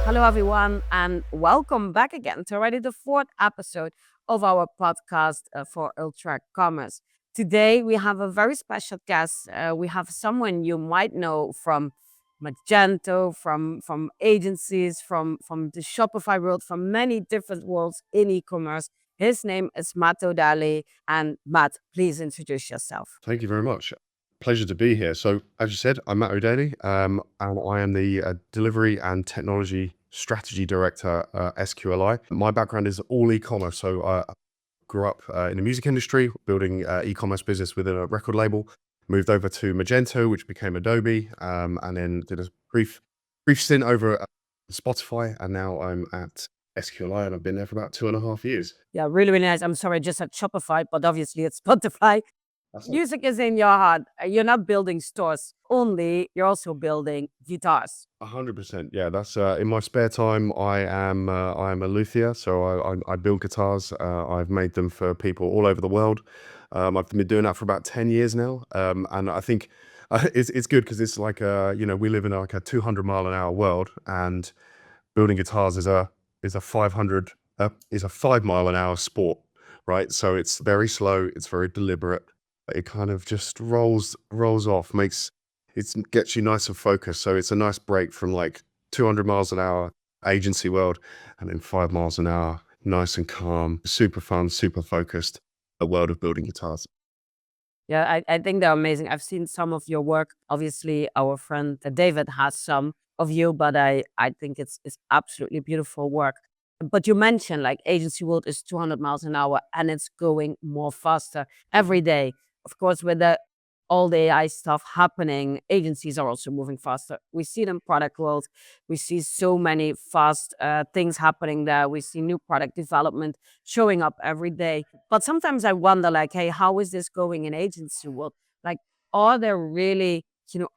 Hello, everyone, and welcome back again to already the fourth episode of our podcast for Ultra Commerce. Today, we have a very special guest. We have someone you might know from Magento, from agencies, from the Shopify world, from many different worlds in e-commerce. His name is Matt O'Daly. And Matt, please introduce yourself. Thank you very much. Pleasure to be here. So, as you said, I'm Matt O'Daly, and I am the Delivery and Technology Strategy Director at SQLI. My background is all e-commerce. So, I grew up in the music industry, building e-commerce business within a record label. Moved over to Magento, which became Adobe, and then did a brief stint over at Spotify, and now I'm at SQLI, and I've been there for about 2.5 years. Yeah, really, really nice. I'm sorry, I just said Shopify, but obviously it's Spotify. That's it. Music is in your heart. You're not building stores only, you're also building guitars. 100%. Yeah, that's in my spare time. I am a luthier, so I build guitars. I've made them for people all over the world. I've been doing that for about 10 years now, and I think it's good because it's like we live in like a 200-mile-an-hour world, and building guitars is a 5-mile-an-hour sport, right? So it's very slow, it's very deliberate. It kind of just rolls off, gets you nice and focused. So it's a nice break from like 200 miles an hour agency world, and then 5 miles an hour, nice and calm, super fun, super focused, a world of building guitars. Yeah, I think they're amazing. I've seen some of your work. Obviously, our friend David has some of you, but I think it's absolutely beautiful work. But you mentioned like agency world is 200 miles an hour and it's going more faster every day. Of course, with all the AI stuff happening, agencies are also moving faster. We see them product world. We see so many fast things happening there. We see new product development showing up every day. But sometimes I wonder, like, hey, how is this going in agency world? Like, are there really,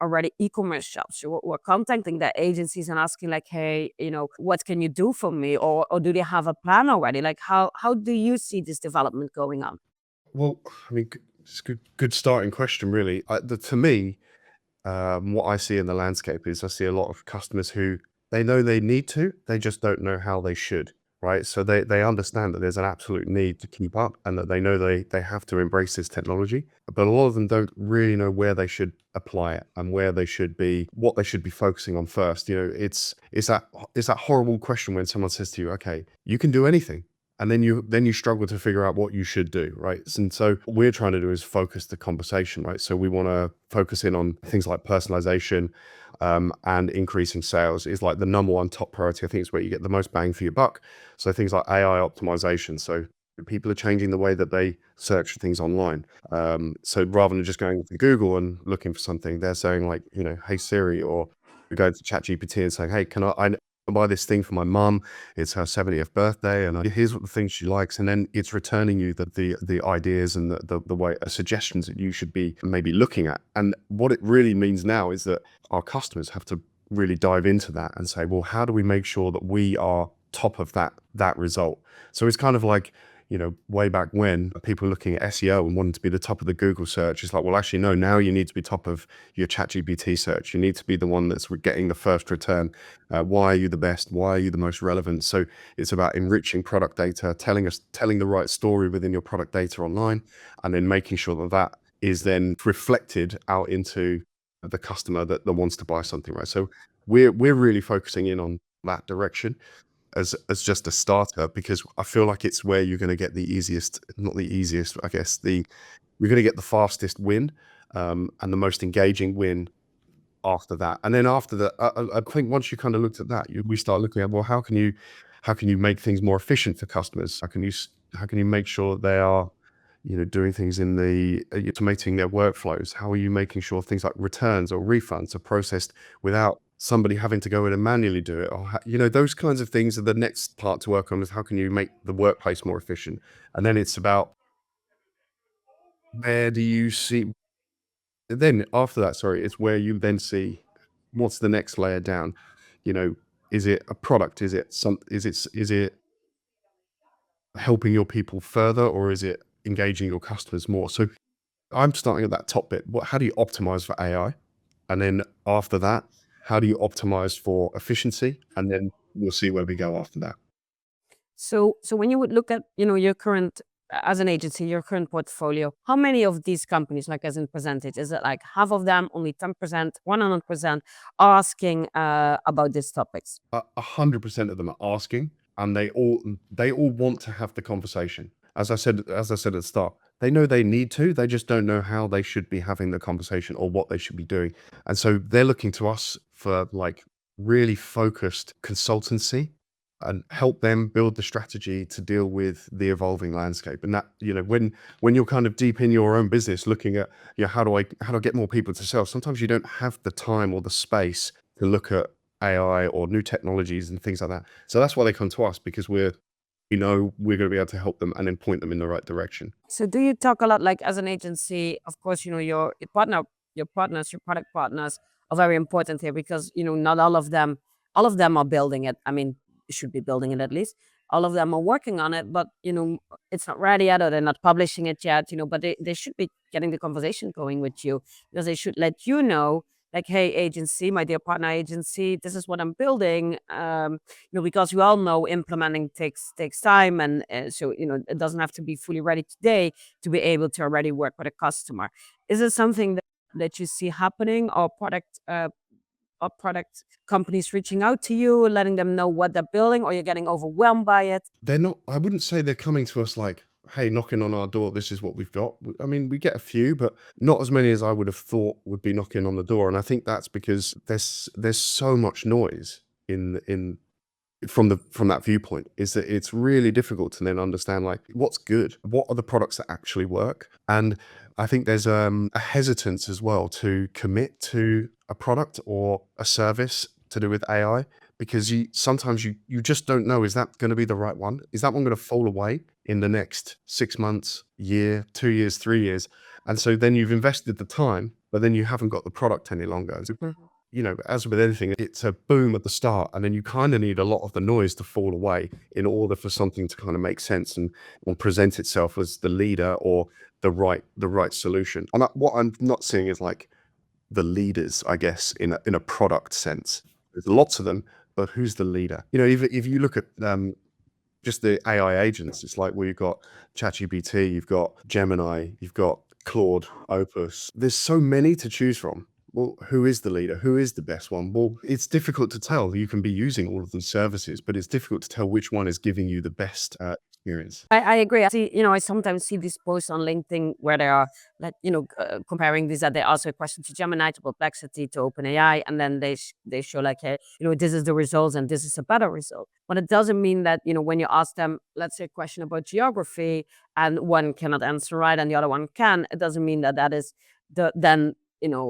already e-commerce shops who are contacting their agencies and asking, like, hey, what can you do for me? Or do they have a plan already? Like, how do you see this development going on? Well, I mean, it's a good starting question, really. To me, what I see in the landscape is I see a lot of customers who they know they need to, they just don't know how they should, right? So they understand that there's an absolute need to keep up and that they know they have to embrace this technology, but a lot of them don't really know where they should apply it and where they should be, what they should be focusing on first. It's that horrible question when someone says to you, okay, you can do anything. And then you struggle to figure out what you should do, right? And so what we're trying to do is focus the conversation, right? So we want to focus in on things like personalization, and increasing sales is like the number one top priority. I think it's where you get the most bang for your buck. So things like AI optimization. So people are changing the way that they search for things online. So rather than just going to Google and looking for something, they're saying like, hey Siri, or you're going to ChatGPT and saying, hey, can I buy this thing for my mum? It's her 70th birthday, and here's what the things she likes. And then it's returning you the ideas and the way suggestions that you should be maybe looking at. And what it really means now is that our customers have to really dive into that and say, well, how do we make sure that we are top of that result? So it's kind of like, way back when people were looking at SEO and wanting to be the top of the Google search, it's like, well, actually, no, now you need to be top of your ChatGPT search. You need to be the one that's getting the first return. Why are you the best? Why are you the most relevant? So it's about enriching product data, telling the right story within your product data online, and then making sure that is then reflected out into the customer that wants to buy something, right? So we're really focusing in on that direction as just a starter, because I feel like it's where you're going to get the easiest, not the easiest, I guess, you're going to get the fastest win, and the most engaging win after that. And then after that, I think once you kind of looked at that, we start looking at, well, how can you make things more efficient for customers? How can you make sure they are, doing things in automating their workflows? How are you making sure things like returns or refunds are processed without somebody having to go in and manually do it? Or, those kinds of things are the next part to work on, is how can you make the workplace more efficient? And then it's about, where do you see, then after that, sorry, it's where you then see what's the next layer down. Is it a product? Is it helping your people further, or is it engaging your customers more? So I'm starting at that top bit. How do you optimize for AI? And then after that, how do you optimize for efficiency? And then we'll see where we go after that. So when you would look at, your current, as an agency, your current portfolio, how many of these companies, like as in percentage, is it like half of them, only 10%, 100% asking about these topics? 100% of them are asking, and they all want to have the conversation. As I said at the start, they know they need to. They just don't know how they should be having the conversation or what they should be doing. And so they're looking to us for like really focused consultancy and help them build the strategy to deal with the evolving landscape. And that, when you're kind of deep in your own business looking at, how do I get more people to sell? Sometimes you don't have the time or the space to look at AI or new technologies and things like that. So that's why they come to us, because we're going to be able to help them and then point them in the right direction. So do you talk a lot, like as an agency? Of course, your partners, your product partners are very important here, because not all of them are building it. I mean, should be building it at least. All of them are working on it, but it's not ready yet, or they're not publishing it yet. But they should be getting the conversation going with you, because they should let you know, like, hey, agency, my dear partner agency, this is what I'm building. Because we all know implementing takes time, and so it doesn't have to be fully ready today to be able to already work with a customer. Is it something that you see happening, or product companies reaching out to you, letting them know what they're building, or you're getting overwhelmed by it? They're not, I wouldn't say they're coming to us like, hey, knocking on our door, this is what we've got. I mean, we get a few, but not as many as I would have thought would be knocking on the door. And I think that's because there's so much noise in from that viewpoint, is that it's really difficult to then understand like what's good, what are the products that actually work. And I think there's a hesitance as well to commit to a product or a service to do with AI, because sometimes you just don't know, is that going to be the right one? Is that one going to fall away in the next 6 months, year, 2 years, 3 years? And so then you've invested the time, but then you haven't got the product any longer. So, as with anything, it's a boom at the start, and then you kind of need a lot of the noise to fall away in order for something to kind of make sense and present itself as the leader or the right solution. And what I'm not seeing is like the leaders, I guess, in a product sense. There's lots of them, but who's the leader? If you look at just the AI agents, it's like, well, you've got ChatGPT, you've got Gemini, you've got Claude, Opus. There's so many to choose from. Well, who is the leader? Who is the best one? Well, it's difficult to tell. You can be using all of the services, but it's difficult to tell which one is giving you the best experience. I agree. I see, I sometimes see these posts on LinkedIn where they are like, comparing these, that they ask a question to Gemini, to Perplexity, to OpenAI, and then they show like, hey, this is the results and this is a better result. But it doesn't mean that, when you ask them, let's say, a question about geography, and one cannot answer right and the other one can, it doesn't mean that that is then,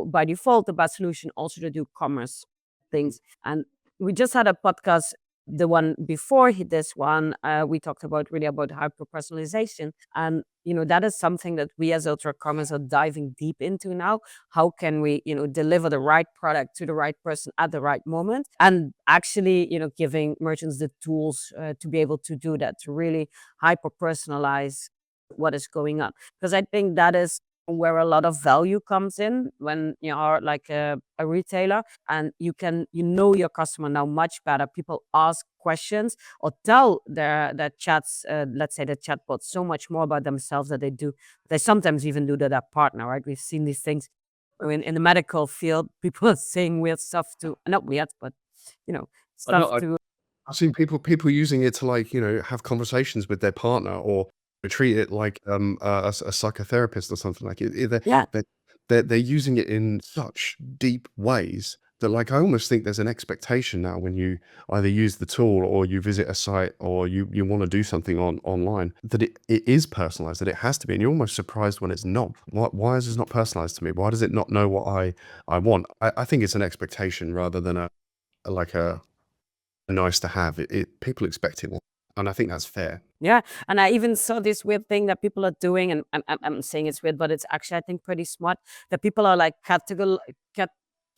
by default, the best solution also to do commerce things. And we just had a podcast, the one before this one, we talked about really about hyper personalization, and that is something that we as ultra commerce are diving deep into now. How can we deliver the right product to the right person at the right moment, and actually giving merchants the tools to be able to do that, to really hyper personalize what is going on, because I think that is where a lot of value comes in when you are like a retailer, and you know your customer now much better. People ask questions or tell their chats, let's say the chatbots, so much more about themselves that they sometimes even do to their partner, right? We've seen these things in the medical field. People are saying weird stuff to, not weird, but I know, stuff to. I've seen people using it to like, have conversations with their partner, or treat it like a psychotherapist or something like it. Yeah. They're using it in such deep ways that like I almost think there's an expectation now when you either use the tool or you visit a site or you want to do something online, that it is personalized, that it has to be. And you're almost surprised when it's not. Why is this not personalized to me? Why does it not know what I want? I think it's an expectation rather than a nice to have. People expect it more, and I think that's fair. Yeah, and I even saw this weird thing that people are doing, and I'm saying it's weird, but it's actually, I think, pretty smart, that people are like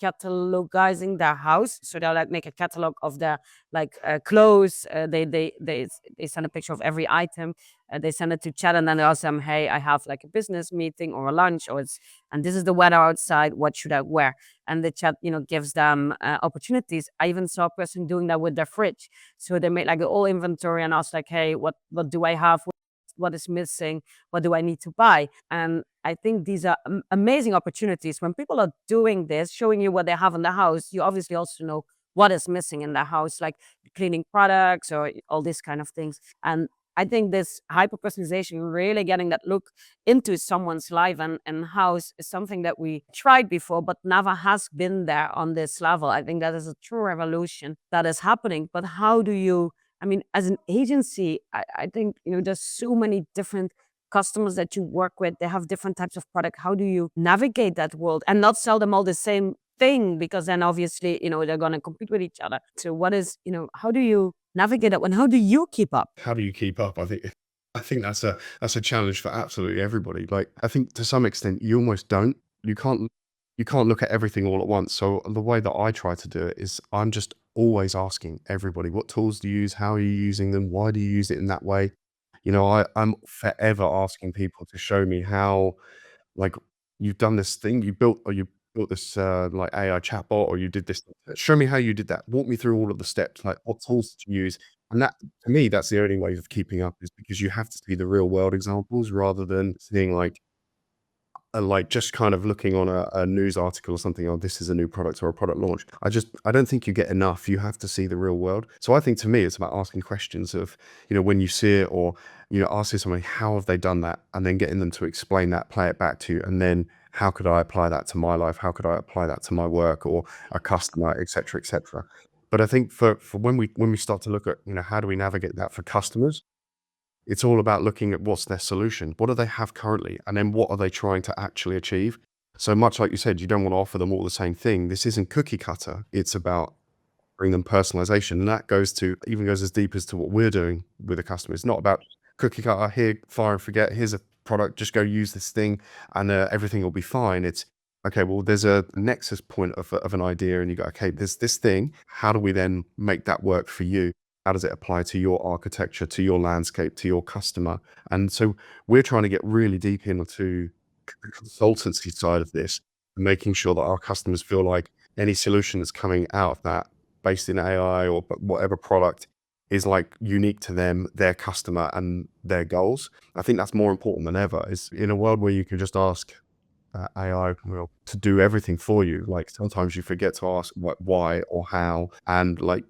catalogizing their house. So they'll like make a catalog of their like clothes. They send a picture of every item. They send it to chat, and then they ask them, "Hey, I have like a business meeting or a lunch, or it's and this is the weather outside. What should I wear?" And the chat, gives them opportunities. I even saw a person doing that with their fridge. So they made like a whole inventory and asked like, "Hey, what do I have? What is missing? What do I need to buy?" And I think these are amazing opportunities. When people are doing this, showing you what they have in the house, you obviously also know what is missing in the house, like cleaning products or all these kind of things. And I think this hyper personalization, really getting that look into someone's life and house, is something that we tried before, but never has been there on this level. I think that is a true revolution that is happening. But how do you, I mean, as an agency, I think, there's so many different customers that you work with. They have different types of product. How do you navigate that world and not sell them all the same thing? Because then obviously, they're going to compete with each other. So how do you navigate that one? How do you keep up? How do you keep up? I think that's a challenge for absolutely everybody. Like, I think to some extent you almost don't. You can't look at everything all at once. So the way that I try to do it is I'm just always asking everybody, what tools do you use? How are you using them? Why do you use it in that way? I'm forever asking people to show me how, like, you've done this thing, you built this like AI chatbot, or you did this. Show me how you did that. Walk me through all of the steps. Like, what tools did you use? And that, to me, that's the only way of keeping up, is because you have to see the real world examples rather than seeing like just kind of looking on a news article or something. Oh, this is a new product or a product launch. I don't think you get enough. You have to see the real world. So I think, to me, it's about asking questions of, when you see it, or, asking somebody, how have they done that? And then getting them to explain that, play it back to you. And then, how could I apply that to my life? How could I apply that to my work or a customer, et cetera, et cetera. But I think for when we start to look at, how do we navigate that for customers, it's all about looking at what's their solution. What do they have currently? And then what are they trying to actually achieve? So much like you said, you don't want to offer them all the same thing. This isn't cookie cutter. It's about bring them personalization. And that goes as deep as to what we're doing with the customer. It's not about cookie cutter, here, fire and forget. Here's a product, just go use this thing, and everything will be fine. It's okay. Well, there's a nexus point of an idea, and you go, okay, there's this thing. How do we then make that work for you? How does it apply to your architecture, to your landscape, to your customer? And so we're trying to get really deep into the consultancy side of this, making sure that our customers feel like any solution that's coming out of that, based in AI or whatever product, is like unique to them, their customer, and their goals. I think that's more important than ever. Is in a world where you can just ask AI, to do everything for you. Like, sometimes you forget to ask why or how, and like,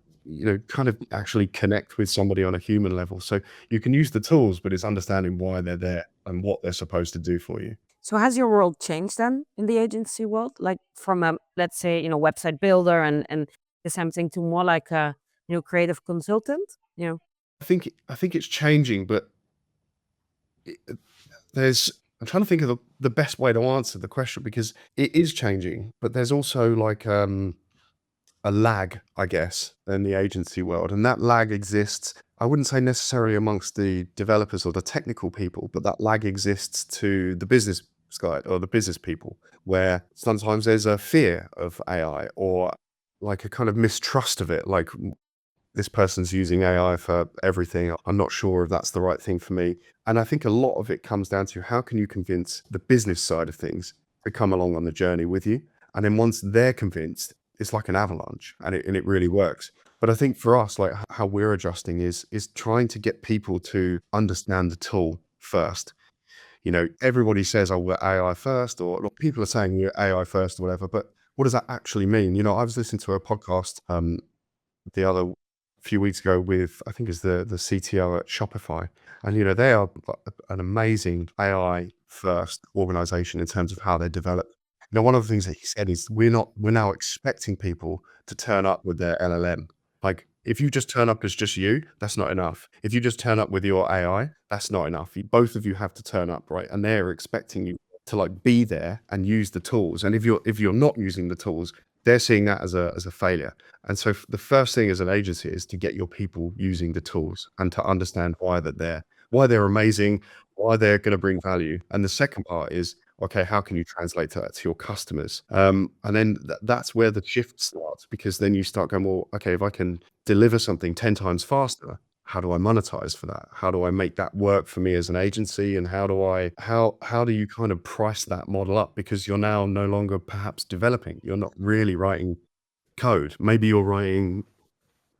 kind of actually connect with somebody on a human level. So you can use the tools, but it's understanding why they're there and what they're supposed to do for you. So has your world changed then in the agency world? Like from a, let's say, website builder and the same thing to more like a, creative consultant, I think it's changing, but it, there's I'm trying to think of the best way to answer the question, because it is changing, but there's also like a lag, I guess, in the agency world. And that lag exists, I wouldn't say necessarily amongst the developers or the technical people, but that lag exists to the business side or the business people, where sometimes there's a fear of AI, or like a kind of mistrust of it. Like, this person's using AI for everything. I'm not sure if that's the right thing for me. And I think a lot of it comes down to, how can you convince the business side of things to come along on the journey with you? And then once they're convinced, it's like an avalanche, and it really works. But I think for us, like, how we're adjusting is trying to get people to understand the tool first. Everybody says, oh, we're AI first, or look, people are saying we're AI first or whatever, but what does that actually mean? I was listening to a podcast the other few weeks ago with, I think it's the CTO at Shopify. And they are an amazing AI first organization in terms of how they develop. One of the things that he said is, we're now expecting people to turn up with their LLM. Like, if you just turn up as just you, that's not enough. If you just turn up with your AI, that's not enough. Both of you have to turn up, right? And they're expecting you to like be there and use the tools. And if you're not using the tools, they're seeing that as a failure. And so the first thing as an agency is to get your people using the tools and to understand why they're there, why they're amazing, why they're going to bring value. And the second part is, Okay, how can you translate that to your customers? And then that's where the shift starts, because then you start going, well, okay, if I can deliver something 10 times faster, how do I monetize for that? How do I make that work for me as an agency? And how do you kind of price that model up? Because you're now no longer perhaps developing. You're not really writing code. Maybe you're writing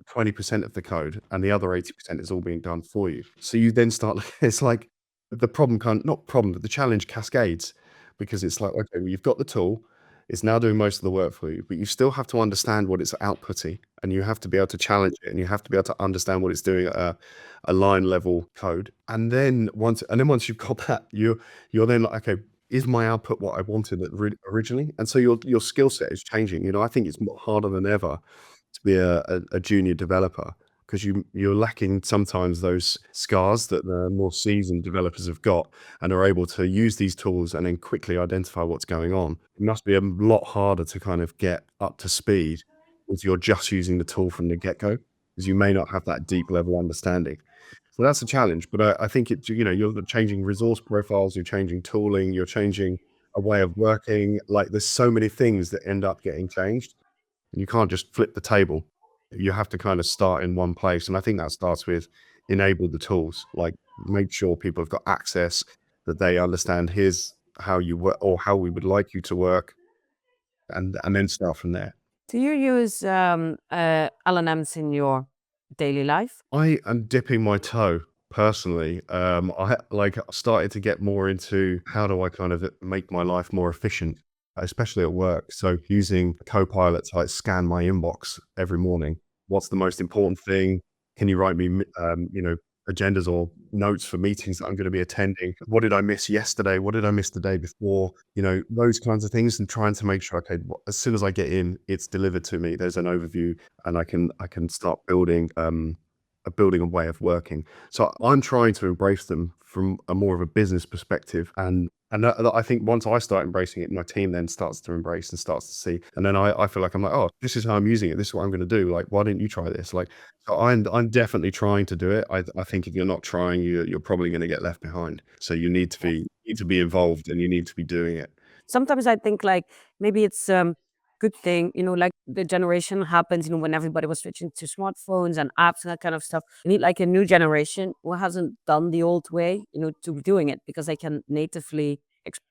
20% of the code and the other 80% is all being done for you. So you then start, it's like the problem can't, not problem, but the challenge cascades, because it's like, okay, well, you've got the tool, it's now doing most of the work for you, but you still have to understand what it's outputting, and you have to be able to challenge it, and you have to be able to understand what it's doing at a line level code. And then once you've got that, you're then like, okay, is my output what I wanted originally? And so your skill set is changing. I think it's more harder than ever to be a junior developer, because you're lacking sometimes those scars that the more seasoned developers have got, and are able to use these tools and then quickly identify what's going on. It must be a lot harder to kind of get up to speed if you're just using the tool from the get-go, because you may not have that deep level understanding. So that's a challenge, but I think you're changing resource profiles, you're changing tooling, you're changing a way of working. Like, there's so many things that end up getting changed. You can't just flip the table. You have to kind of start in one place, and I think that starts with enable the tools, like make sure people have got access, that they understand here's how you work or how we would like you to work, and then start from there. Do you use LNMs in your daily life? I am dipping my toe personally. I like started to get more into how do I kind of make my life more efficient, especially at work. So using Copilot to like scan my inbox every morning. What's the most important thing? Can you write me, agendas or notes for meetings that I'm going to be attending? What did I miss yesterday? What did I miss the day before? Those kinds of things, and trying to make sure, okay, as soon as I get in, it's delivered to me. There's an overview, and I can start building a way of working. So I'm trying to embrace them from a more of a business perspective, and I think once I start embracing it, my team then starts to embrace and starts to see, and then I feel like I'm like, oh, this is how I'm using it. This is what I'm going to do. Like, why didn't you try this? Like, so I'm definitely trying to do it. I think if you're not trying, you're probably going to get left behind. So you need to be involved, and you need to be doing it. Sometimes I think like maybe it's good thing, like the generation happens, when everybody was switching to smartphones and apps and that kind of stuff. You need like a new generation who hasn't done the old way, to doing it, because they can natively,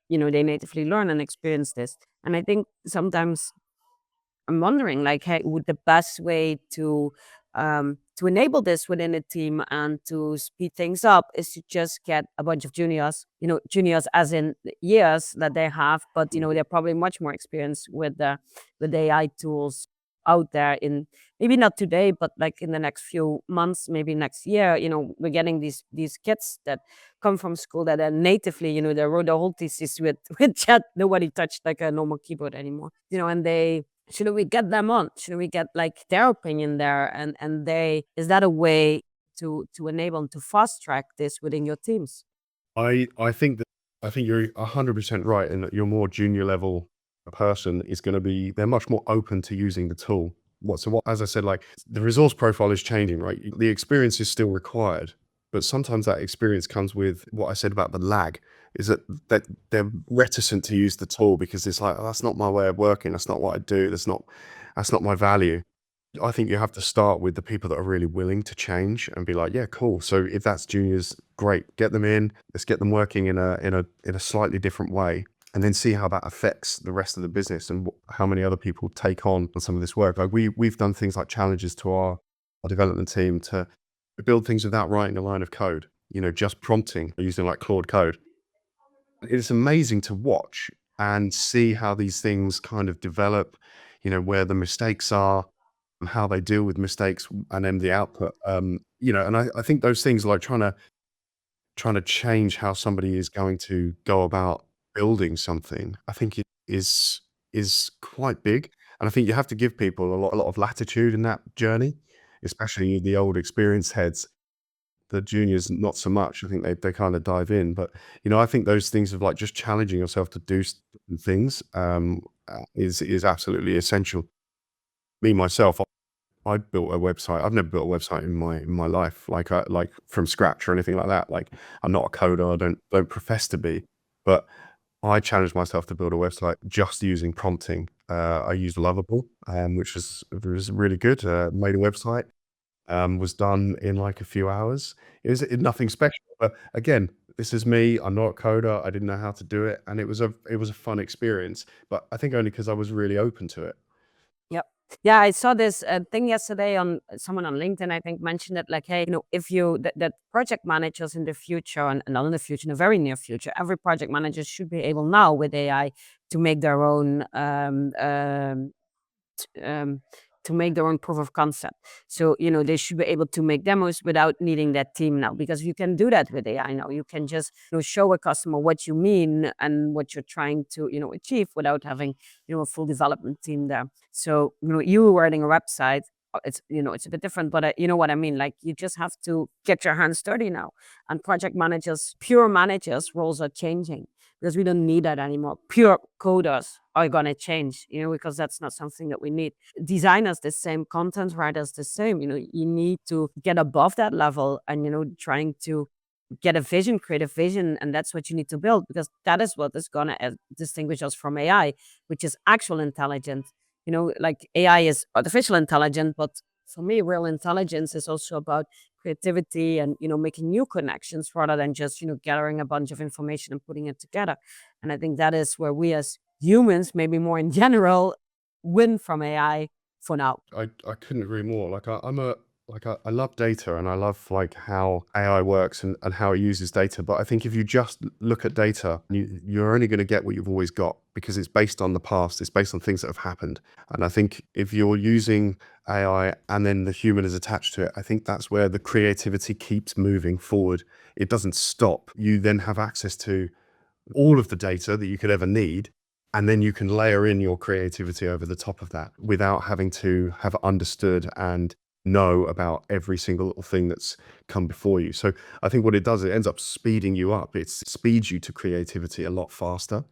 they natively learn and experience this. And I think sometimes I'm wondering, like, hey, would the best way to enable this within a team and to speed things up is to just get a bunch of juniors, juniors as in the years that they have, but they're probably much more experienced with AI tools out there in maybe not today, but like in the next few months, maybe next year. We're getting these kids that come from school that are natively, they wrote a whole thesis with with chat. Nobody touched like a normal keyboard anymore, and they should we get them on? Should we get like their opinion there? And they is that a way to enable and to fast track this within your teams? I think you're 100% right, in that your more junior level person is going to be, they're much more open to using the tool. As I said, like, the resource profile is changing, right? The experience is still required, but sometimes that experience comes with what I said about the lag, is that they're reticent to use the tool because it's like, oh, that's not my way of working. That's not what I do. That's not my value. I think you have to start with the people that are really willing to change and be like, yeah, cool. So if that's juniors, great, get them in. Let's get them working in a slightly different way, and then see how that affects the rest of the business, and how many other people take on some of this work. Like, we've done things like challenges to our development team to build things without writing a line of code. Just prompting using like Claude Code. It's amazing to watch and see how these things kind of develop. Where the mistakes are, and how they deal with mistakes, and then the output. And I think those things, like trying to change how somebody is going to go about building something, I think it is quite big. And I think you have to give people a lot of latitude in that journey, especially the old experienced heads. The juniors, not so much. I think they kind of dive in, but I think those things of like just challenging yourself to do certain things, is absolutely essential. Me myself, I built a website. I've never built a website in my life, like from scratch or anything like that. Like, I'm not a coder. I don't profess to be, but I challenged myself to build a website just using prompting. I used Lovable, which was really good. Made a website, was done in like a few hours. Nothing special, but again, this is me. I'm not a coder. I didn't know how to do it, and it was a fun experience. But I think only because I was really open to it. Yep. Yeah, I saw this thing yesterday on someone on LinkedIn, I think, mentioned it like, hey, if that project managers in the future, and not in the future, in the very near future, every project manager should be able now with AI to make their own um, to make their own proof of concept. So, they should be able to make demos without needing that team now, because you can do that with AI now. You can just, show a customer what you mean and what you're trying to, achieve without having, a full development team there. So, you writing a website, it's a bit different, but you know what I mean? Like, you just have to get your hands dirty now. And project managers, pure managers, roles are changing because we don't need that anymore. Pure coders are going to change, because that's not something that we need. Designers, the same. Content writers, the same. You need to get above that level and, trying to get a vision, create a vision. And that's what you need to build, because that is what is going to distinguish us from AI, which is actual intelligence. Like AI is artificial intelligence, but for me, real intelligence is also about creativity and, making new connections rather than just, gathering a bunch of information and putting it together. And I think that is where we as humans, maybe more in general, win from AI for now. I couldn't agree more. Like I love data, and I love like how AI works and how it uses data. But I think if you just look at data, you're only going to get what you've always got, because it's based on the past. It's based on things that have happened. And I think if you're using AI and then the human is attached to it, I think that's where the creativity keeps moving forward. It doesn't stop. You then have access to all of the data that you could ever need. And then you can layer in your creativity over the top of that without having to have understood and know about every single little thing that's come before you. So I think what it does, it ends up speeding you up. It speeds you to creativity a lot faster.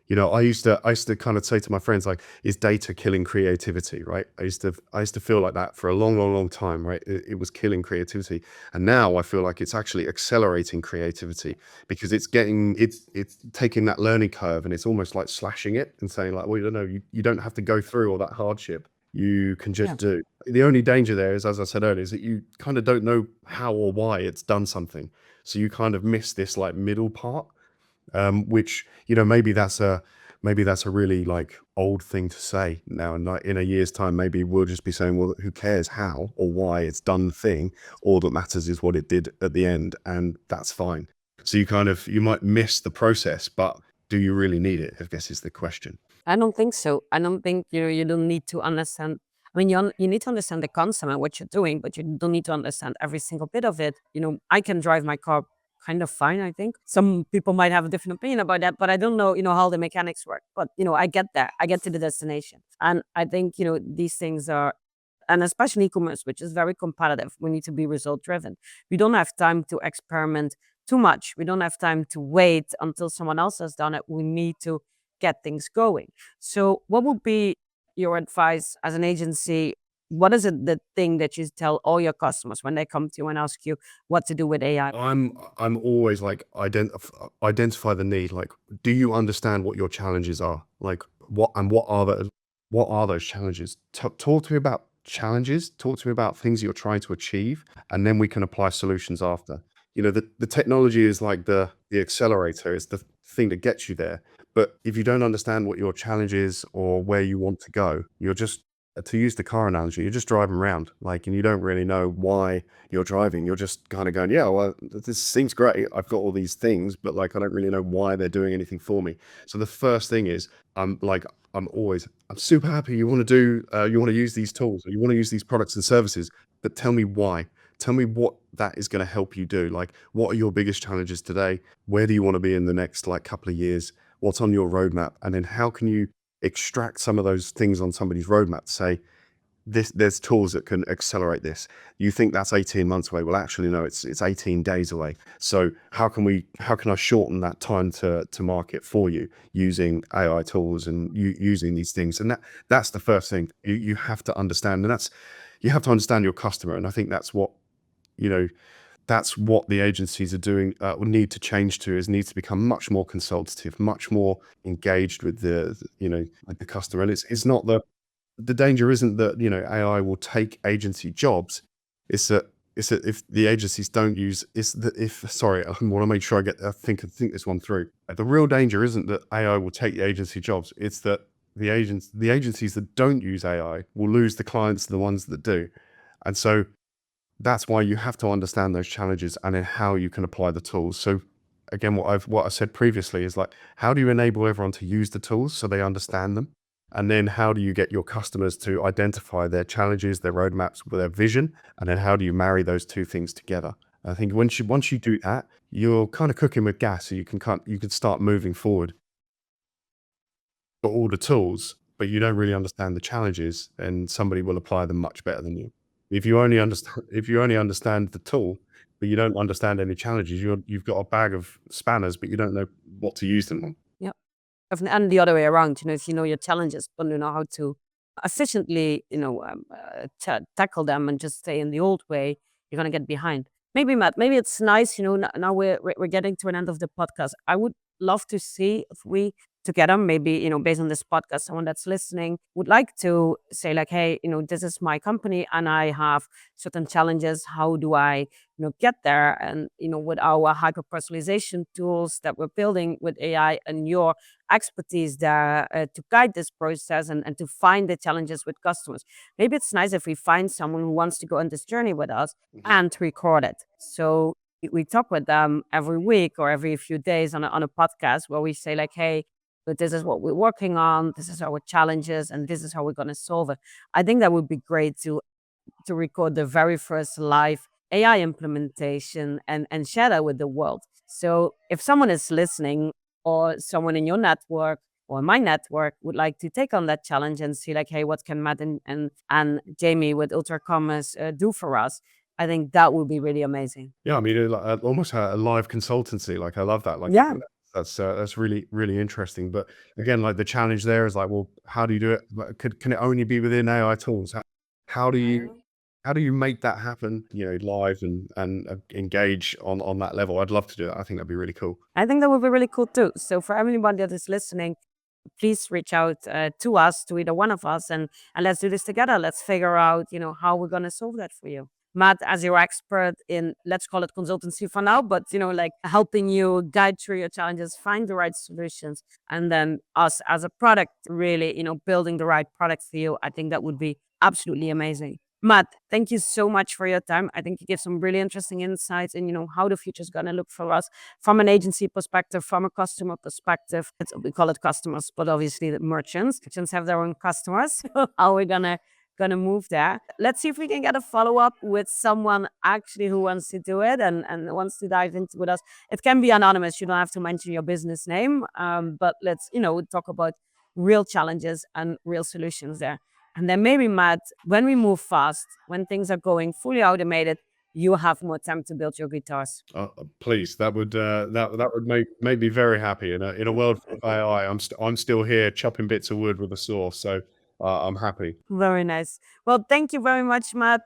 I used to kind of say to my friends, like, is data killing creativity, right? I used to feel like that for a long, long, long time, right? It was killing creativity. And now I feel like it's actually accelerating creativity, because it's taking that learning curve and it's almost like slashing it and saying like, well, you don't have to go through all that hardship. You can Yeah. just do. The only danger there is, as I said earlier, is that you kind of don't know how or why it's done something. So you kind of miss this like middle part, which maybe that's a really like old thing to say now, and like in a year's time maybe we'll just be saying, well, who cares how or why it's done the thing, all that matters is what it did at the end, and that's fine. So you might miss the process, but do you really need it, I guess, is the question. I don't think so. I don't think, you don't need to understand. I mean, you need to understand the concept and what you're doing, but you don't need to understand every single bit of it. I can drive my car kind of fine, I think. Some people might have a different opinion about that, but I don't know, how the mechanics work. But, I get there. I get to the destination. And I think, these things are, and especially e-commerce, which is very competitive, we need to be result driven. We don't have time to experiment too much. We don't have time to wait until someone else has done it. We need to get things going. So, what would be your advice as an agency? What is it, the thing that you tell all your customers when they come to you and ask you what to do with AI? I'm always like, identify the need. Like, do you understand what your challenges are? Like, what are those challenges? Talk to me about challenges. Talk to me about things you're trying to achieve, and then we can apply solutions after. The technology is like the accelerator. It's the thing that gets you there. But if you don't understand what your challenge is or where you want to go, you're just, to use the car analogy, you're just driving around, like, and you don't really know why you're driving. You're just kind of going, yeah, well, this seems great. I've got all these things, but like, I don't really know why they're doing anything for me. So the first thing is, I'm super happy you want to use these tools, or you want to use these products and services, but tell me why. Tell me what that is going to help you do. Like, what are your biggest challenges today? Where do you want to be in the next like couple of years? What's on your roadmap? And then how can you extract some of those things on somebody's roadmap to say, there's tools that can accelerate this. You think that's 18 months away. Well, actually, no, it's 18 days away. So how can I shorten that time to market for you using AI tools and using these things? And that's the first thing you have to understand. And you have to understand your customer. And I think that's what, you know, that's what the agencies are doing, need to change to, is need to become much more consultative, much more engaged with with the customer. And it's not the danger isn't that, AI will take agency jobs. It's that if the agencies don't use, it's that if, sorry, I want to make sure I think this one through. The real danger isn't that AI will take the agency jobs. It's that the agencies that don't use AI will lose the clients, the ones that do. And so that's why you have to understand those challenges and then how you can apply the tools. So again, what I said previously is like, how do you enable everyone to use the tools so they understand them? And then how do you get your customers to identify their challenges, their roadmaps, with their vision? And then how do you marry those two things together? I think once you do that, you're kind of cooking with gas, so you can start moving forward. Got all the tools, but you don't really understand the challenges, and somebody will apply them much better than you. If you only understand the tool, but you don't understand any challenges, you've got a bag of spanners, but you don't know what to use them on. Yeah. And the other way around, if you know your challenges, but you know how to efficiently, tackle them and just stay in the old way, you're gonna get behind. Maybe Matt, maybe it's nice, now we're getting to an end of the podcast. I would love to see if we together, maybe, based on this podcast, someone that's listening would like to say like, hey, this is my company and I have certain challenges. How do I, get there? And, with our hyper personalization tools that we're building with AI and your expertise there to guide this process and to find the challenges with customers. Maybe it's nice if we find someone who wants to go on this journey with us and record it. So we talk with them every week or every few days on a podcast where we say like, hey, but this is what we're working on, this is our challenges, and this is how we're going to solve it. I think that would be great to record the very first live AI implementation and share that with the world. So if someone is listening or someone in your network or my network would like to take on that challenge and see like, hey, what can Matt and Jamie with Ultra Commerce do for us? I think that would be really amazing. Yeah, I mean, like, almost a live consultancy. Like, I love that. Like, I Yeah. think that's really, really interesting. But again, like the challenge there is like, well, how do you do it? Like, can it only be within AI tools? How do you how do you make that happen? Live and engage on that level. I'd love to do that. I think that'd be really cool. I think that would be really cool too. So for everyone that is listening, please reach out to us, to either one of us, and let's do this together. Let's figure out, how we're gonna solve that for you. Matt, as your expert in, let's call it consultancy for now, but like helping you guide through your challenges, find the right solutions, and then us as a product, really, building the right product for you. I think that would be absolutely amazing. Matt, thank you so much for your time. I think you gave some really interesting insights in, how the future is going to look for us from an agency perspective, from a customer perspective. We call it customers, but obviously the merchants have their own customers. How we're gonna move there. Let's see if we can get a follow-up with someone actually who wants to do it and wants to dive into with us. It can be anonymous. You don't have to mention your business name. But let's, talk about real challenges and real solutions there. And then maybe, Matt, when we move fast, when things are going fully automated, you have more time to build your guitars. Please, that would make me very happy. In a world full of AI, I'm still here chopping bits of wood with a saw. So I'm happy. Very nice. Well, thank you very much, Matt,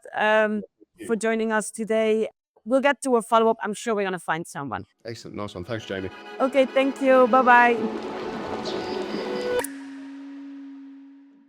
for joining us today. We'll get to a follow-up. I'm sure we're going to find someone. Excellent, nice one. Thanks, Jamie. Okay, thank you. Bye-bye.